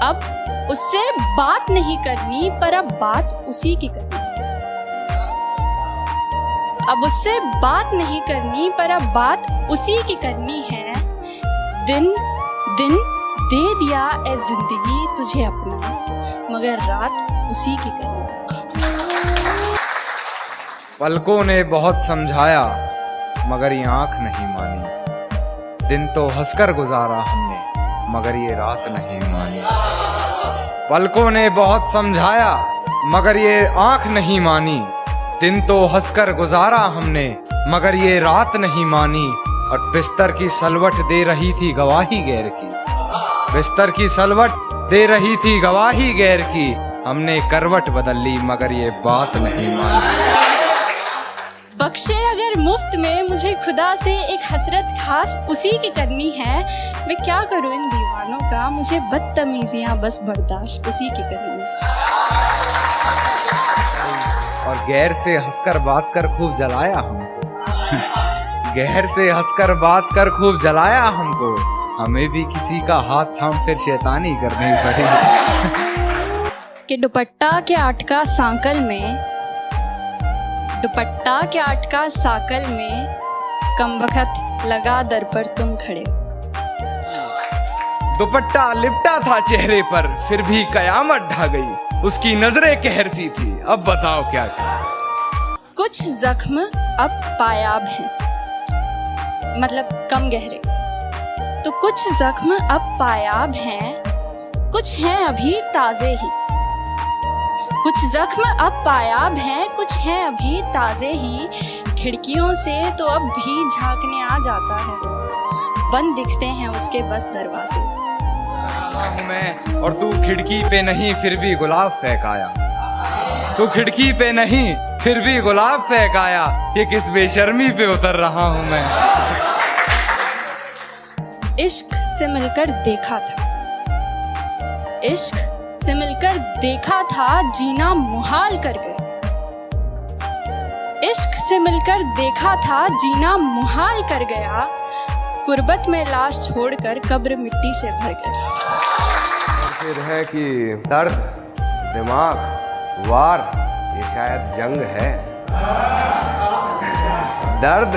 अब उससे बात नहीं करनी, पर अब बात उसी की करनी। अब उससे बात नहीं करनी, पर अब बात उसी की करनी है। दिन दिन दे दिया ए जिंदगी तुझे अपना, मगर रात उसी की करनी। पलकों ने बहुत समझाया मगर ये आंख नहीं मानी। दिन तो हंसकर गुजारा हमने मगर ये रात नहीं मानी। पलकों ने बहुत समझाया मगर ये आंख नहीं मानी। दिन तो हंसकर गुजारा हमने मगर ये रात नहीं मानी। और बिस्तर की सलवट दे रही थी गवाही गैर की। बिस्तर की सलवट दे रही थी गवाही गैर की। हमने करवट बदल ली मगर ये बात नहीं मानी। बख्शे अगर मुफ्त में मुझे खुदा से एक हसरत खास उसी की करनी है। मैं क्या करूं इन दीवानों का, मुझे बदतमीजियां बस बर्दाश्त उसी की करनी है। और गैर से हंसकर बात कर खूब जलाया हमको। गैर से हंसकर बात कर खूब जलाया हमको। हमें भी किसी का हाथ थाम फिर शैतानी करनी पड़ी। कि दुपट्टा के अटका सांकल में, दुपट्टा के अटका साकल में, कमबख्त लगा दर पर तुम खड़े। दुपट्टा लिपटा था चेहरे पर फिर भी कयामत ढा गई। उसकी नजरें कहर सी थी, अब बताओ क्या करें। कुछ जख्म अब पायाब हैं, मतलब कम गहरे। तो कुछ जख्म अब पायाब हैं, कुछ हैं अभी ताजे ही। कुछ जख्म अब पायाब हैं, कुछ हैं अभी ताजे ही। खिड़कियों से तो अब भी झांकने आ जाता है, बंद दिखते हैं उसके बस दरवाजे। मैं और तू खिड़की पे नहीं फिर भी गुलाब फेंकाया। तू खिड़की पे नहीं फिर भी गुलाब फेंकाया। ये किस बेशर्मी पे उतर रहा हूं मैं। इश्क से मिलकर देखा था, इश्क से मिलकर देखा था, जीना मुहाल कर गए। इश्क से मिलकर देखा था, जीना मुहाल कर गया। कुर्बत में लाश छोड़कर कब्र मिट्टी से भर गया। फिर है कि दर्द दिमाग वार ये शायद जंग है। दर्द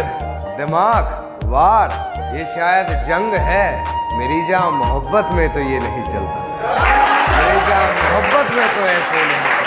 दिमाग वार ये शायद जंग है। मेरी जान मोहब्बत में तो ये नहीं चलता। मेरी जान मोहब्बत में तो ऐसे नहीं।